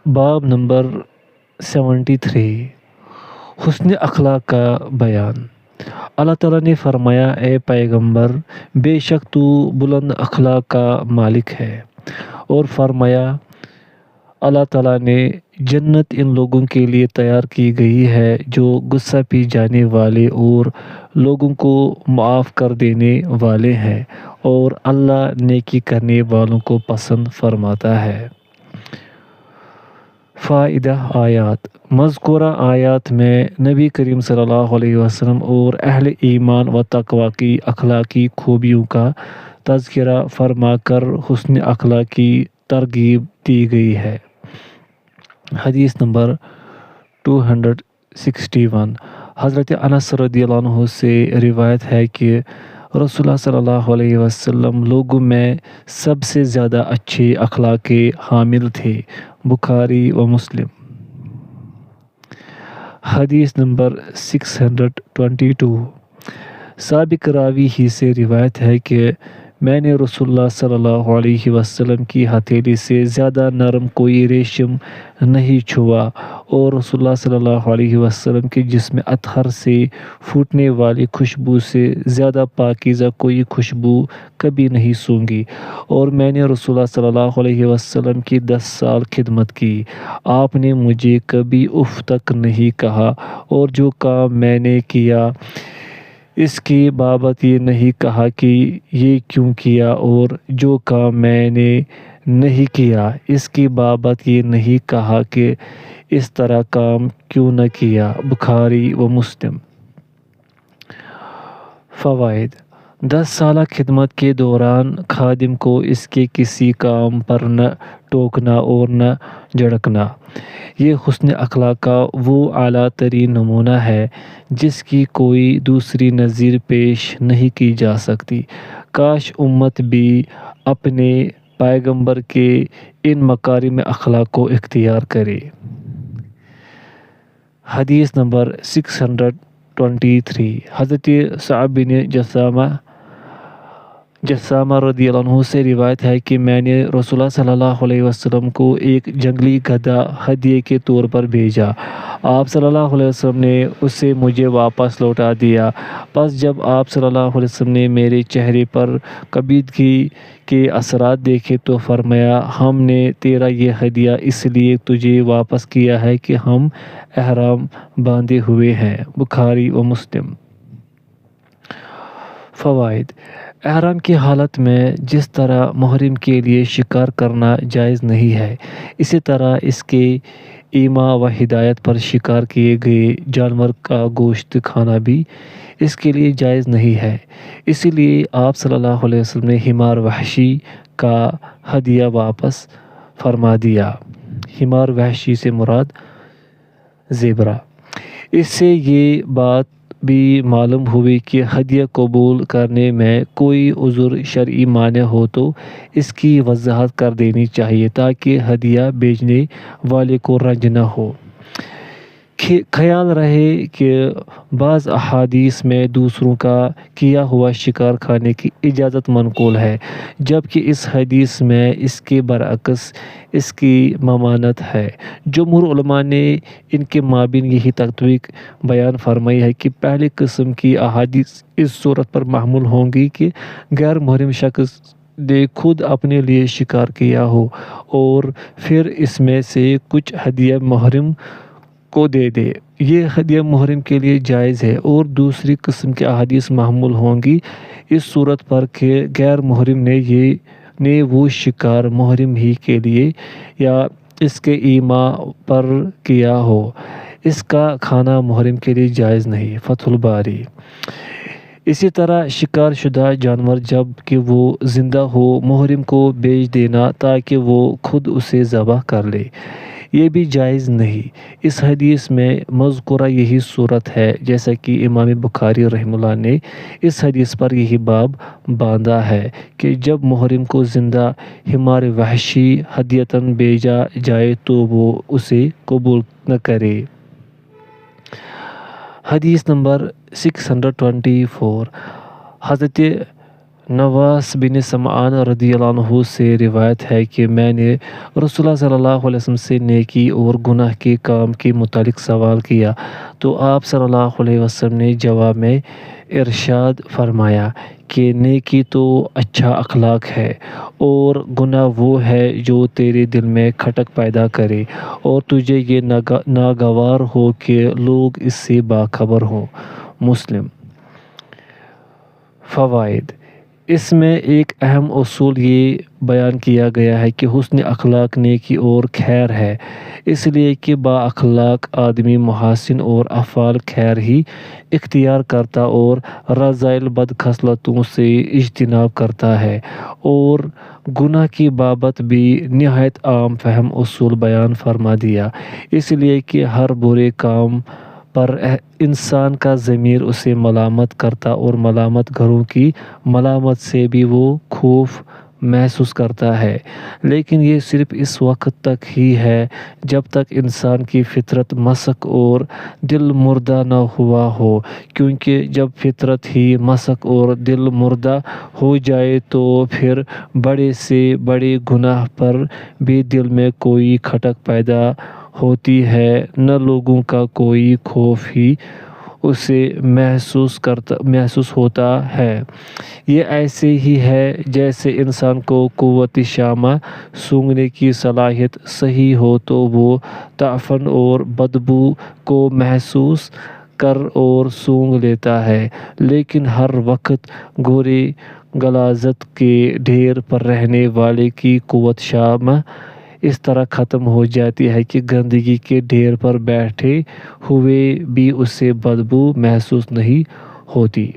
باب نمبر 73 حسن اخلاق کا بیان۔ اللہ تعالیٰ نے فرمایا، اے پیغمبر، بے شک تو بلند اخلاق کا مالک ہے، اور فرمایا اللہ تعالیٰ نے جنت ان لوگوں کے لیے تیار کی گئی ہے جو غصہ پی جانے والے اور لوگوں کو معاف کر دینے والے ہیں، اور اللہ نیکی کرنے والوں کو پسند فرماتا ہے۔ فائدہ آیات۔ مذکورہ آیات میں نبی کریم صلی اللہ علیہ وسلم اور اہل ایمان و تقوی کی اخلاقی خوبیوں کا تذکرہ فرما کر حسن اخلاق کی ترغیب دی گئی ہے۔ حدیث نمبر 261۔ حضرت انس رضی اللہ عنہ سے روایت ہے کہ رسول اللہ صلی اللہ علیہ وسلم لوگوں میں سب سے زیادہ اچھے اخلاق کے حامل تھے۔ بخاری و مسلم۔ حدیث نمبر 622۔ سابق راوی ہی سے روایت ہے کہ میں نے رسول اللہ صلی اللہ علیہ وسلم کی ہتھیلی سے زیادہ نرم کوئی ریشم نہیں چھوا، اور رسول اللہ صلی اللہ علیہ وسلم کے جسم اطہر سے پھوٹنے والی خوشبو سے زیادہ پاکیزہ کوئی خوشبو کبھی نہیں سونگھی، اور میں نے رسول اللہ صلی اللہ علیہ وسلم کی 10 سال خدمت کی، آپ نے مجھے کبھی اف تک نہیں کہا، اور جو کام میں نے کیا اس کی بابت یہ نہیں کہا کہ یہ کیوں کیا، اور جو کام میں نے نہیں کیا اس کی بابت یہ نہیں کہا کہ اس طرح کام کیوں نہ کیا۔ بخاری و مسلم۔ فوائد۔ 10 سالہ خدمت کے دوران خادم کو اس کے کسی کام پر نہ ٹوکنا اور نہ جھڑکنا۔ یہ حسن اخلاق کا وہ اعلیٰ ترین نمونہ ہے جس کی کوئی دوسری نظیر پیش نہیں کی جا سکتی۔ کاش امت بھی اپنے پیغمبر کے ان مکارم اخلاق کو اختیار کرے۔ حدیث نمبر 623۔ حضرت صعب بن جثامہ رضی اللہ عنہ سے روایت ہے کہ میں نے رسول اللہ صلی اللہ علیہ وسلم کو ایک جنگلی گدھا ہدیے کے طور پر بھیجا، آپ صلی اللہ علیہ وسلم نے اسے مجھے واپس لوٹا دیا۔ پس جب آپ صلی اللہ علیہ وسلم نے میرے چہرے پر کبیدگی کے اثرات دیکھے تو فرمایا، ہم نے تیرا یہ ہدیہ اس لیے تجھے واپس کیا ہے کہ ہم احرام باندھے ہوئے ہیں۔ بخاری و مسلم۔ فوائد۔ احرام کی حالت میں جس طرح محرم کے لیے شکار کرنا جائز نہیں ہے، اسی طرح اس کے ایما و ہدایت پر شکار کیے گئے جانور کا گوشت کھانا بھی اس کے لیے جائز نہیں ہے۔ اسی لیے آپ صلی اللہ علیہ وسلم نے حمار وحشی کا ہدیہ واپس فرما دیا۔ حمار وحشی سے مراد زیبرا۔ اس سے یہ بات بھی معلوم ہوئی کہ ہدیہ قبول کرنے میں کوئی عذر شرعی مانع ہو تو اس کی وضاحت کر دینی چاہیے تاکہ ہدیہ بھیجنے والے کو رنج نہ ہو۔ خیال رہے کہ بعض احادیث میں دوسروں کا کیا ہوا شکار کھانے کی اجازت منقول ہے، جبکہ اس حدیث میں اس کے برعکس اس کی ممانعت ہے۔ جمہور علماء نے ان کے مابین یہی تطبیق بیان فرمائی ہے کہ پہلی قسم کی احادیث اس صورت پر محمول ہوں گی کہ غیر محرم شخص نے خود اپنے لیے شکار کیا ہو اور پھر اس میں سے کچھ ہدیہ محرم کو دے دے، یہ ہدیہ محرم کے لیے جائز ہے، اور دوسری قسم کی احادیث محمول ہوں گی اس صورت پر کہ غیر محرم نے وہ شکار محرم ہی کے لیے یا اس کے ایما پر کیا ہو، اس کا کھانا محرم کے لیے جائز نہیں۔ فتح الباری۔ اسی طرح شکار شدہ جانور جب کہ وہ زندہ ہو محرم کو بیچ دینا تاکہ وہ خود اسے ذبح کر لے، یہ بھی جائز نہیں۔ اس حدیث میں مذکورہ یہی صورت ہے، جیسا کہ امام بخاری رحمہ اللہ نے اس حدیث پر یہی باب باندھا ہے کہ جب محرم کو زندہ حمار وحشی ہدیۃً بھیجا جائے تو وہ اسے قبول نہ کرے۔ حدیث نمبر 624۔ حضرت نواس بن سمعان رضی اللہ عنہ سے روایت ہے کہ میں نے رسول اللہ صلی اللہ علیہ وسلم سے نیکی اور گناہ کے کام کے متعلق سوال کیا تو آپ صلی اللہ علیہ وسلم نے جواب میں ارشاد فرمایا کہ نیکی تو اچھا اخلاق ہے اور گناہ وہ ہے جو تیرے دل میں کھٹک پیدا کرے اور تجھے یہ ناگوار ہو کہ لوگ اس سے باخبر ہوں۔ مسلم۔ فوائد۔ اس میں ایک اہم اصول یہ بیان کیا گیا ہے کہ حسن اخلاق نیکی اور خیر ہے، اس لیے کہ با اخلاق آدمی محاسن اور افعال خیر ہی اختیار کرتا اور رذائل بد خصلتوں سے اجتناب کرتا ہے، اور گناہ کی بابت بھی نہایت عام فہم اصول بیان فرما دیا، اس لیے کہ ہر برے کام پر انسان کا ضمیر اسے ملامت کرتا اور ملامت گھروں کی ملامت سے بھی وہ خوف محسوس کرتا ہے، لیکن یہ صرف اس وقت تک ہی ہے جب تک انسان کی فطرت مسخ اور دل مردہ نہ ہوا ہو، کیونکہ جب فطرت ہی مسخ اور دل مردہ ہو جائے تو پھر بڑے سے بڑے گناہ پر بھی دل میں کوئی کھٹک پیدا ہوتی ہے، نہ لوگوں کا کوئی خوف ہی اسے محسوس ہوتا ہے۔ یہ ایسے ہی ہے جیسے انسان کو قوت شامہ سونگھنے کی صلاحیت صحیح ہو تو وہ تعفن اور بدبو کو محسوس کر اور سونگھ لیتا ہے، لیکن ہر وقت گورے غلاظت کے ڈھیر پر رہنے والے کی قوت شامہ اس طرح ختم ہو جاتی ہے کہ گندگی کے ڈھیر پر بیٹھے ہوئے بھی اسے بدبو محسوس نہیں ہوتی۔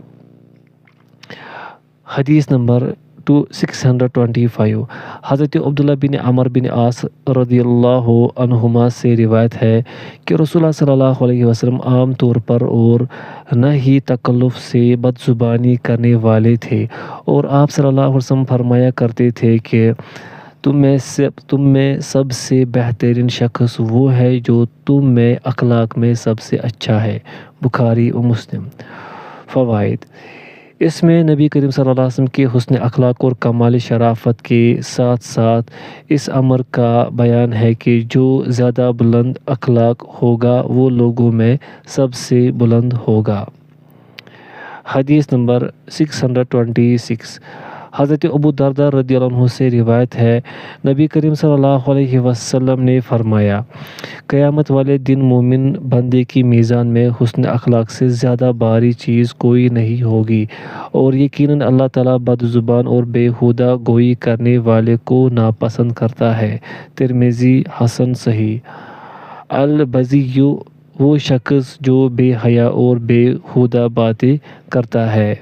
حدیث نمبر 625۔ حضرت عبداللہ بن عمرو بن عاص رضی اللہ عنہما سے روایت ہے کہ رسول اللہ صلی اللہ علیہ وسلم عام طور پر اور نہ ہی تکلف سے بد زبانی کرنے والے تھے، اور آپ صلی اللہ علیہ وسلم فرمایا کرتے تھے کہ تم میں سب سے بہترین شخص وہ ہے جو تم میں اخلاق میں سب سے اچھا ہے۔ بخاری و مسلم۔ فوائد۔ اس میں نبی کریم صلی اللہ علیہ وسلم کے حسن اخلاق اور کمال شرافت کے ساتھ ساتھ اس امر کا بیان ہے کہ جو زیادہ بلند اخلاق ہوگا وہ لوگوں میں سب سے بلند ہوگا۔ حدیث نمبر 626۔ حضرت ابو درداء رضی اللہ عنہ سے روایت ہے، نبی کریم صلی اللہ علیہ وسلم نے فرمایا، قیامت والے دن مومن بندے کی میزان میں حسن اخلاق سے زیادہ بھاری چیز کوئی نہیں ہوگی، اور یقیناً اللہ تعالیٰ بد زبان اور بیہودہ گوئی کرنے والے کو ناپسند کرتا ہے۔ ترمذی حسن صحیح۔ البذی وہ شخص جو بے حیا اور بیہودہ باتیں کرتا ہے۔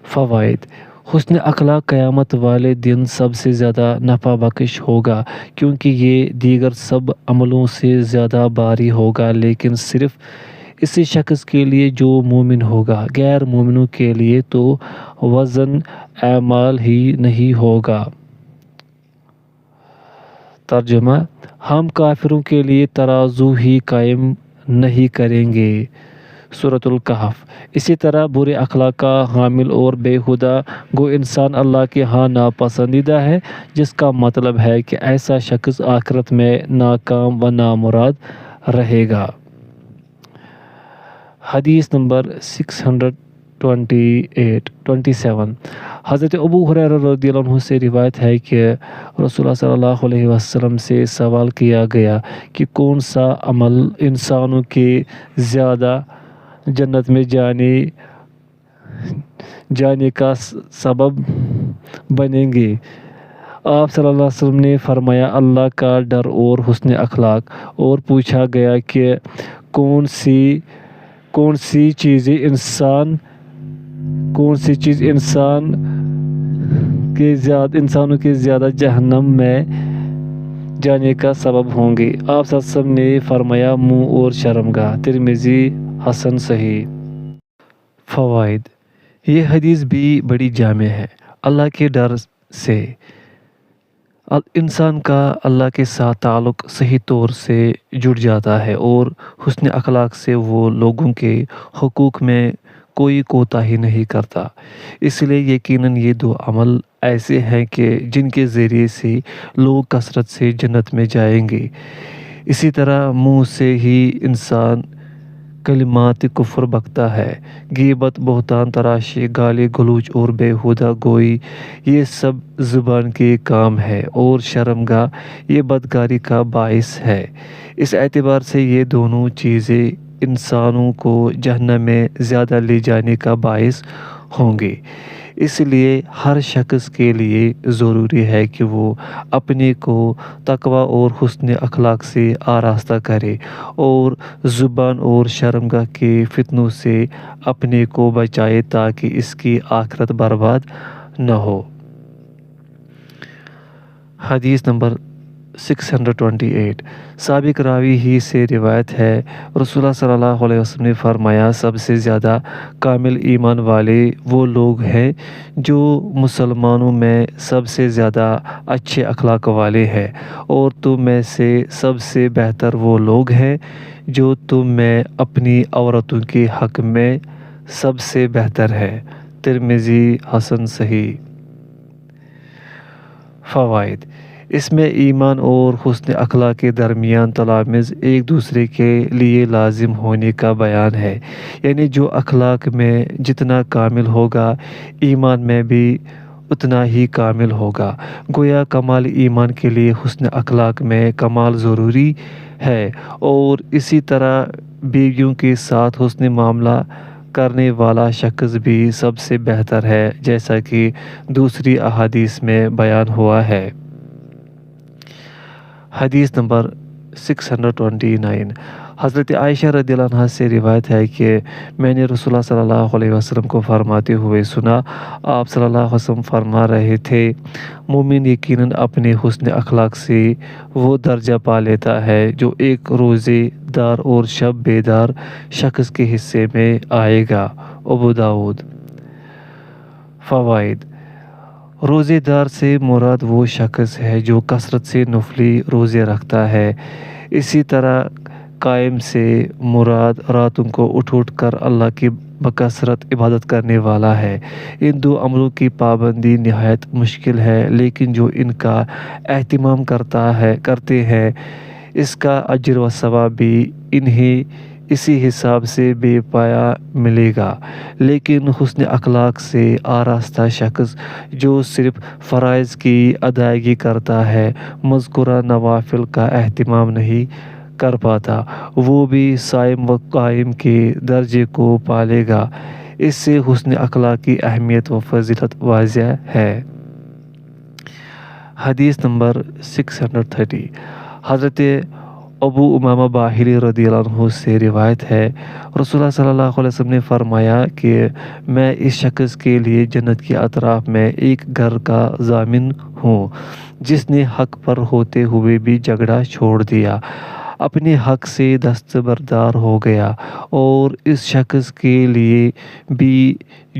فوائد۔ حسن اخلاق قیامت والے دن سب سے زیادہ نفع بخش ہوگا، کیونکہ یہ دیگر سب عملوں سے زیادہ بھاری ہوگا، لیکن صرف اسی شخص کے لیے جو مومن ہوگا، غیر مومنوں کے لیے تو وزن اعمال ہی نہیں ہوگا۔ ترجمہ: ہم کافروں کے لیے ترازو ہی قائم نہیں کریں گے۔ سورۃ الکہف۔ اسی طرح برے اخلاق کا حامل اور بیہودہ گو انسان اللہ کے ہاں ناپسندیدہ ہے، جس کا مطلب ہے کہ ایسا شخص آخرت میں ناکام و نامراد رہے گا۔ حدیث نمبر 627۔ حضرت ابو ہریرہ رضی اللہ عنہ سے روایت ہے کہ رسول اللہ صلی اللہ علیہ وسلم سے سوال کیا گیا کہ کون سا عمل انسانوں کے زیادہ جنت میں جانے کا سبب بنیں گے؟ آپ صلی اللہ علیہ وسلم نے فرمایا، اللہ کا ڈر اور حسن اخلاق، اور پوچھا گیا کہ کون سی چیز انسانوں کے زیادہ جہنم میں جانے کا سبب ہوں گے؟ آپ صلی اللہ علیہ وسلم نے فرمایا، منہ اور شرمگاہ۔ ترمذی حسن صحیح۔ فوائد۔ یہ حدیث بھی بڑی جامع ہے۔ اللہ کے ڈر سے انسان کا اللہ کے ساتھ تعلق صحیح طور سے جڑ جاتا ہے، اور حسن اخلاق سے وہ لوگوں کے حقوق میں کوئی کوتاہی نہیں کرتا۔ اس لیے یقیناً یہ دو عمل ایسے ہیں کہ جن کے ذریعے سے لوگ کثرت سے جنت میں جائیں گے۔ اسی طرح منہ سے ہی انسان کلمات کفر بکتا ہے۔ غیبت، بہتان تراشی، گالی گلوچ اور بیہودہ گوئی، یہ سب زبان کے کام ہے، اور شرمگاہ یہ بدکاری کا باعث ہے۔ اس اعتبار سے یہ دونوں چیزیں انسانوں کو جہنم میں زیادہ لے جانے کا باعث ہوں گی۔ اس لیے ہر شخص کے لیے ضروری ہے کہ وہ اپنے کو تقوی اور حسن اخلاق سے آراستہ کرے، اور زبان اور شرمگاہ کے فتنوں سے اپنے کو بچائے تاکہ اس کی آخرت برباد نہ ہو۔ حدیث نمبر 628 سابق راوی ہی سے روایت ہے، رسول اللہ صلی اللہ علیہ وسلم نے فرمایا، سب سے زیادہ کامل ایمان والے وہ لوگ ہیں جو مسلمانوں میں سب سے زیادہ اچھے اخلاق والے ہیں، اور تم میں سے سب سے بہتر وہ لوگ ہیں جو تم میں اپنی عورتوں کے حق میں سب سے بہتر ہے۔ ترمذی حسن صحیح۔ فوائد: اس میں ایمان اور حسن اخلاق کے درمیان تلامذ ایک دوسرے کے لیے لازم ہونے کا بیان ہے، یعنی جو اخلاق میں جتنا کامل ہوگا ایمان میں بھی اتنا ہی کامل ہوگا۔ گویا کمال ایمان کے لیے حسن اخلاق میں کمال ضروری ہے، اور اسی طرح بیویوں کے ساتھ حسن معاملہ کرنے والا شخص بھی سب سے بہتر ہے، جیسا کہ دوسری احادیث میں بیان ہوا ہے۔ حدیث نمبر 629 حضرت عائشہ رضی اللہ عنہ سے روایت ہے کہ میں نے رسول اللہ صلی اللہ علیہ وسلم کو فرماتے ہوئے سنا۔ آپ صلی اللہ علیہ وسلم فرما رہے تھے، مومن یقیناً اپنے حسن اخلاق سے وہ درجہ پا لیتا ہے جو ایک روزے دار اور شب بیدار شخص کے حصے میں آئے گا۔ ابو داؤد۔ فوائد: روزے دار سے مراد وہ شخص ہے جو کثرت سے نفلی روزے رکھتا ہے۔ اسی طرح قائم سے مراد راتوں کو اٹھ کر اللہ کی بکثرت عبادت کرنے والا ہے۔ ان دو عملوں کی پابندی نہایت مشکل ہے، لیکن جو ان کا اہتمام کرتے ہیں اس کا اجر و ثواب بھی انہیں اسی حساب سے بے پایا ملے گا۔ لیکن حسن اخلاق سے آراستہ شخص جو صرف فرائض کی ادائیگی کرتا ہے، مذکورہ نوافل کا اہتمام نہیں کر پاتا، وہ بھی صائم و قائم کے درجے کو پالے گا۔ اس سے حسن اخلاق کی اہمیت و فضیلت واضح ہے۔ حدیث نمبر 630 حضرت ابو امامہ باہلی رضی اللہ عنہ سے روایت ہے، رسول اللہ صلی اللہ علیہ وسلم نے فرمایا کہ میں اس شخص کے لیے جنت کے اطراف میں ایک گھر کا ضامن ہوں جس نے حق پر ہوتے ہوئے بھی جھگڑا چھوڑ دیا، اپنے حق سے دستبردار ہو گیا، اور اس شخص کے لیے بھی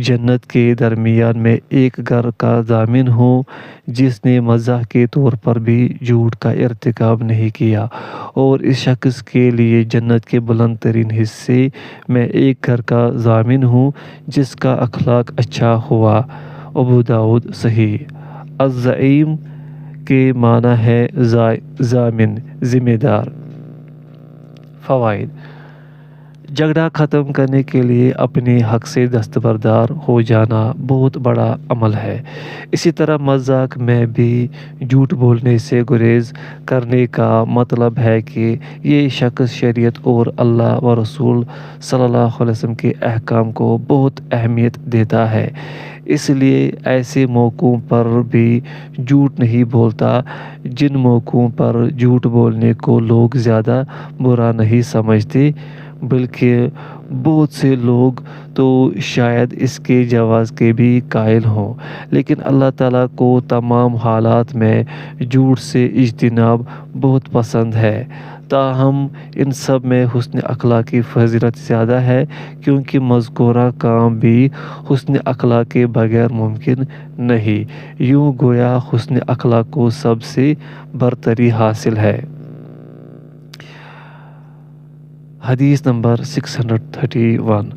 جنت کے درمیان میں ایک گھر کا ضامن ہوں جس نے مزاح کے طور پر بھی جھوٹ کا ارتکاب نہیں کیا، اور اس شخص کے لیے جنت کے بلند ترین حصے میں ایک گھر کا ضامن ہوں جس کا اخلاق اچھا ہوا۔ ابو داؤد صحیح۔ الزعیم کے معنی ہے ضامن، ذمہ دار۔ فوائد: جھگڑا ختم کرنے کے لیے اپنے حق سے دستبردار ہو جانا بہت بڑا عمل ہے۔ اسی طرح مذاق میں بھی جھوٹ بولنے سے گریز کرنے کا مطلب ہے کہ یہ شخص شریعت اور اللہ و رسول صلی اللہ علیہ وسلم کے احکام کو بہت اہمیت دیتا ہے، اس لیے ایسے موقعوں پر بھی جھوٹ نہیں بولتا جن موقعوں پر جھوٹ بولنے کو لوگ زیادہ برا نہیں سمجھتے، بلکہ بہت سے لوگ تو شاید اس کے جواز کے بھی قائل ہوں، لیکن اللہ تعالیٰ کو تمام حالات میں جھوٹ سے اجتناب بہت پسند ہے۔ تاہم ان سب میں حسن اخلاق کی فضیلت زیادہ ہے، کیونکہ مذکورہ کام بھی حسن اخلاق کے بغیر ممکن نہیں، یوں گویا حسن اخلاق کو سب سے برتری حاصل ہے۔ حدیث نمبر 631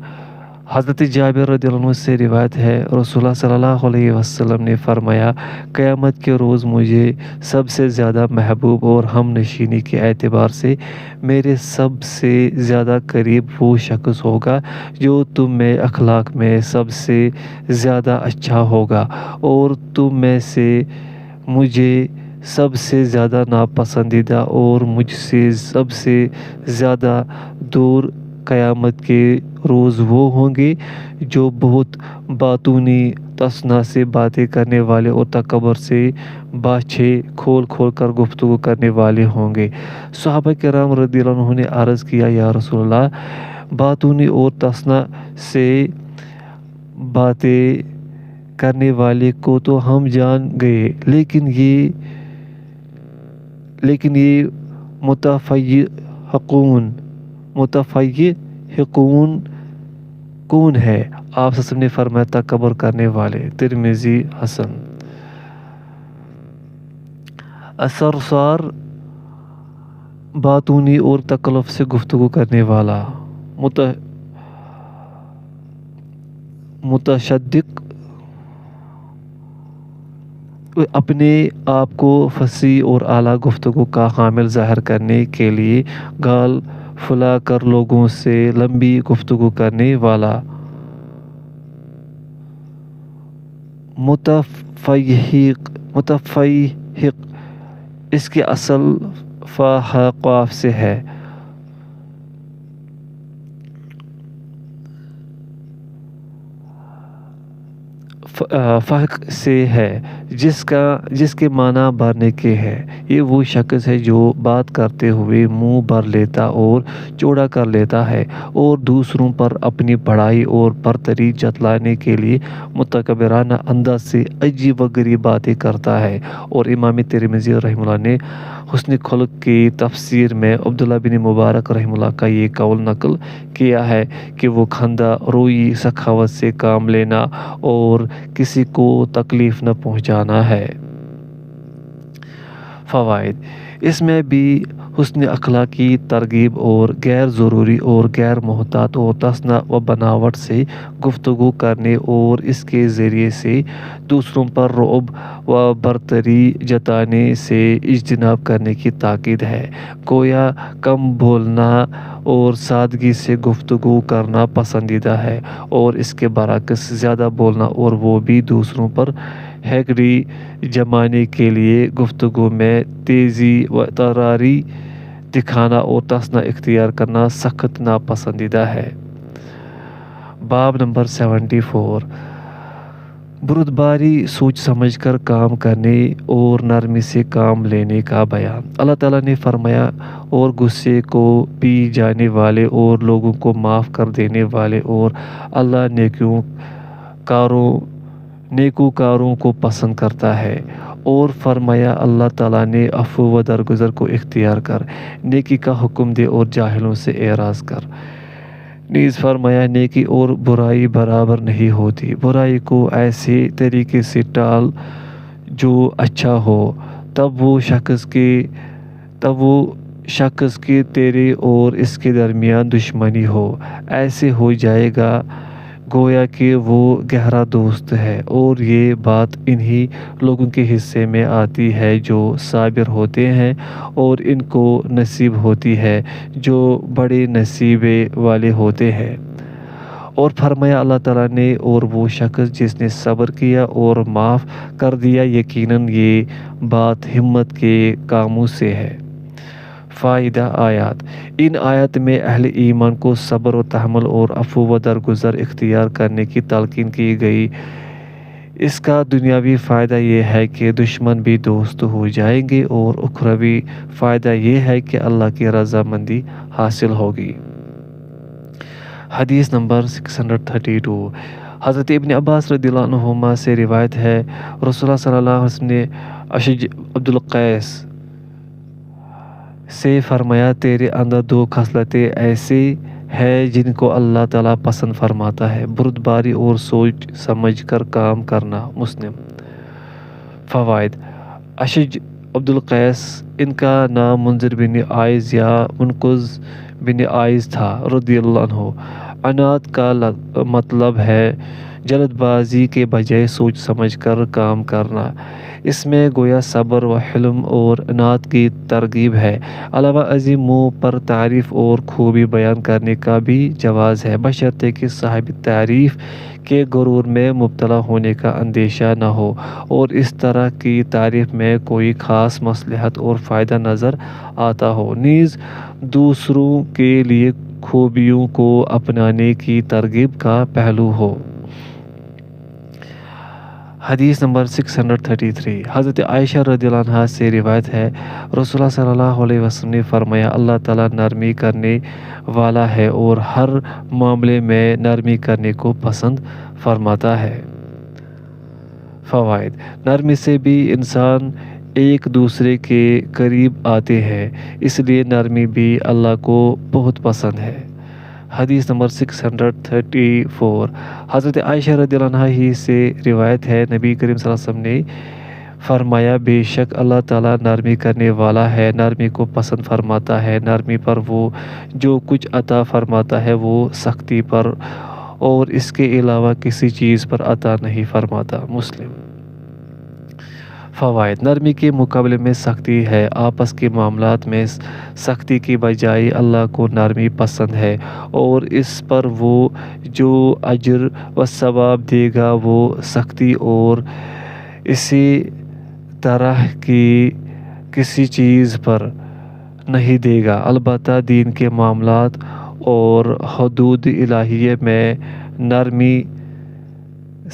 حضرت جابر رضی اللہ عنہ سے روایت ہے، رسول اللہ صلی اللہ علیہ وسلم نے فرمایا، قیامت کے روز مجھے سب سے زیادہ محبوب اور ہم نشینی کے اعتبار سے میرے سب سے زیادہ قریب وہ شخص ہوگا جو تم میں اخلاق میں سب سے زیادہ اچھا ہوگا، اور تم میں سے مجھے سب سے زیادہ ناپسندیدہ اور مجھ سے سب سے زیادہ دور قیامت کے روز وہ ہوں گے جو بہت باطونی تصنع سے باتیں کرنے والے اور تکبر سے باچھے کھول کھول کر گفتگو کرنے والے ہوں گے۔ صحابہ کرام رضی اللہ عنہ نے عرض کیا، یا رسول اللہ، باطونی اور تصنع سے باتیں کرنے والے کو تو ہم جان گئے، لیکن یہ متفیہقون کون ہے؟ آپ صلی اللہ علیہ وسلم نے فرمایا، تکبر کرنے والے۔ ترمذی حسن۔ سرسار، باطونی اور تکلف سے گفتگو کرنے والا، متشدق، اپنے آپ کو فصیح اور اعلیٰ گفتگو کا حامل ظاہر کرنے کے لیے گال پھلا کر لوگوں سے لمبی گفتگو کرنے والا، متفیہق، اس کے اصل فا قاف سے ہے، فحق سے ہے، جس کے معنی بھرنے کے ہے۔ یہ وہ شخص ہے جو بات کرتے ہوئے منہ بھر لیتا اور چوڑا کر لیتا ہے اور دوسروں پر اپنی بڑائی اور برتری جتلانے کے لیے متکبرانہ انداز سے عجیب و غریب باتیں کرتا ہے۔ اور امام ترمذی رحمہ اللہ نے حسن خلق کی تفسیر میں عبداللہ بن مبارک رحمہ اللہ کا یہ قول نقل کیا ہے کہ وہ خندہ روئی، سخاوت سے کام لینا اور کسی کو تکلیف نہ پہنچانا ہے۔ فوائد: اس میں بھی حسن اخلاق کی ترغیب اور غیر ضروری اور غیر محتاط اور تصنع و بناوٹ سے گفتگو کرنے اور اس کے ذریعے سے دوسروں پر رعب و برتری جتانے سے اجتناب کرنے کی تاکید ہے۔ گویا کم بولنا اور سادگی سے گفتگو کرنا پسندیدہ ہے، اور اس کے برعکس زیادہ بولنا اور وہ بھی دوسروں پر ہیکڑی جمانے کے لیے گفتگو میں تیزی و تراری دکھانا اور تصنع اختیار کرنا سخت ناپسندیدہ ہے۔ باب نمبر 74، بردباری، سوچ سمجھ کر کام کرنے اور نرمی سے کام لینے کا بیان۔ اللہ تعالیٰ نے فرمایا، اور غصے کو پی جانے والے اور لوگوں کو معاف کر دینے والے اور اللہ نیکوکاروں کو پسند کرتا ہے۔ اور فرمایا، اللہ تعالیٰ نے عفو و درگزر کو اختیار کر، نیکی کا حکم دے اور جاہلوں سے اعراض کر۔ نیز فرمایا، نیکی اور برائی برابر نہیں ہوتی، برائی کو ایسے طریقے سے ٹال جو اچھا ہو، تب وہ شخص کی تیرے اور اس کے درمیان دشمنی ہو، ایسے ہو جائے گا گویا کہ وہ گہرا دوست ہے۔ اور یہ بات انہی لوگوں کے حصے میں آتی ہے جو صابر ہوتے ہیں، اور ان کو نصیب ہوتی ہے جو بڑے نصیبے والے ہوتے ہیں۔ اور فرمایا، اللہ تعالیٰ نے، اور وہ شخص جس نے صبر کیا اور معاف کر دیا، یقیناً یہ بات ہمت کے کاموں سے ہے۔ فائدہ: آیات۔ ان آیات میں اہل ایمان کو صبر و تحمل اور عفو و درگزر اختیار کرنے کی تلقین کی گئی۔ اس کا دنیاوی فائدہ یہ ہے کہ دشمن بھی دوست ہو جائیں گے، اور اخروی فائدہ یہ ہے کہ اللہ کی رضامندی حاصل ہوگی۔ حدیث نمبر 632، حضرت ابن عباس رضی اللہ عنہما سے روایت ہے، رسول اللہ صلی اللہ علیہ وسلم نے اشج عبد القیس سے فرمایا، تیرے اندر دو خصلتیں ایسی ہے جن کو اللہ تعالیٰ پسند فرماتا ہے، بردباری اور سوچ سمجھ کر کام کرنا۔ مسلم۔ فوائد: اشج عبد القیس، ان کا نام منذر بن عائذ یا منقذ بن عائذ تھا رضی اللہ عنہ۔ عناد کا مطلب ہے جلد بازی کے بجائے سوچ سمجھ کر کام کرنا۔ اس میں گویا صبر و حلم اور عناد کی ترغیب ہے۔ علاوہ ازیں منہ پر تعریف اور خوبی بیان کرنے کا بھی جواز ہے، بشرطے کہ صاحب تعریف کے غرور میں مبتلا ہونے کا اندیشہ نہ ہو اور اس طرح کی تعریف میں کوئی خاص مصلحت اور فائدہ نظر آتا ہو، نیز دوسروں کے لیے خوبیوں کو اپنانے کی ترغیب کا پہلو ہو۔ حدیث نمبر 633 حضرت عائشہ رضی اللہ عنہا سے روایت ہے، رسول اللہ صلی اللہ علیہ وسلم نے فرمایا، اللہ تعالیٰ نرمی کرنے والا ہے اور ہر معاملے میں نرمی کرنے کو پسند فرماتا ہے۔ فوائد: نرمی سے بھی انسان ایک دوسرے کے قریب آتے ہیں، اس لیے نرمی بھی اللہ کو بہت پسند ہے۔ حدیث نمبر 634 حضرت عائشہ رضی اللہ عنہا ہی سے روایت ہے، نبی کریم صلی اللہ علیہ وسلم نے فرمایا، بے شک اللہ تعالیٰ نرمی کرنے والا ہے، نرمی کو پسند فرماتا ہے۔ نرمی پر وہ جو کچھ عطا فرماتا ہے وہ سختی پر اور اس کے علاوہ کسی چیز پر عطا نہیں فرماتا۔ مسلم۔ فوائد: نرمی کے مقابلے میں سختی ہے۔ آپس کے معاملات میں سختی کی بجائے اللہ کو نرمی پسند ہے اور اس پر وہ جو اجر و ثواب دے گا وہ سختی اور اسی طرح کی کسی چیز پر نہیں دے گا۔ البتہ دین کے معاملات اور حدود الہیہ میں نرمی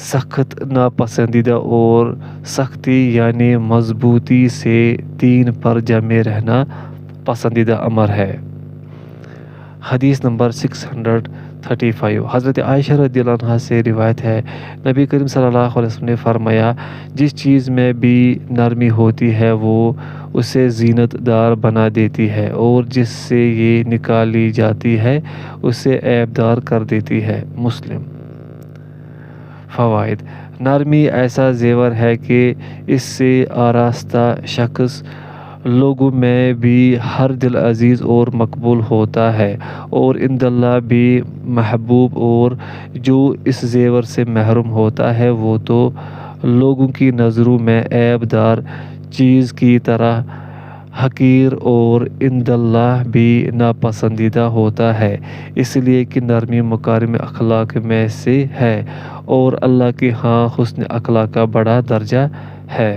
سخت ناپسندیدہ اور سختی یعنی مضبوطی سے دین پر جمے رہنا پسندیدہ امر ہے۔ حدیث نمبر 635 حضرت عائشہ رضی اللہ عنہا سے روایت ہے، نبی کریم صلی اللہ علیہ وسلم نے فرمایا، جس چیز میں بھی نرمی ہوتی ہے وہ اسے زینت دار بنا دیتی ہے اور جس سے یہ نکالی جاتی ہے اسے عیب دار کر دیتی ہے۔ مسلم۔ فوائد: نرمی ایسا زیور ہے کہ اس سے آراستہ شخص لوگوں میں بھی ہر دل عزیز اور مقبول ہوتا ہے اور عند اللہ بھی محبوب، اور جو اس زیور سے محروم ہوتا ہے وہ تو لوگوں کی نظروں میں عیب دار چیز کی طرح حقیر اور عند اللہ بھی ناپسندیدہ ہوتا ہے، اس لیے کہ نرمی مکارم اخلاق میں سے ہے اور اللہ کے ہاں حسن اخلاق کا بڑا درجہ ہے۔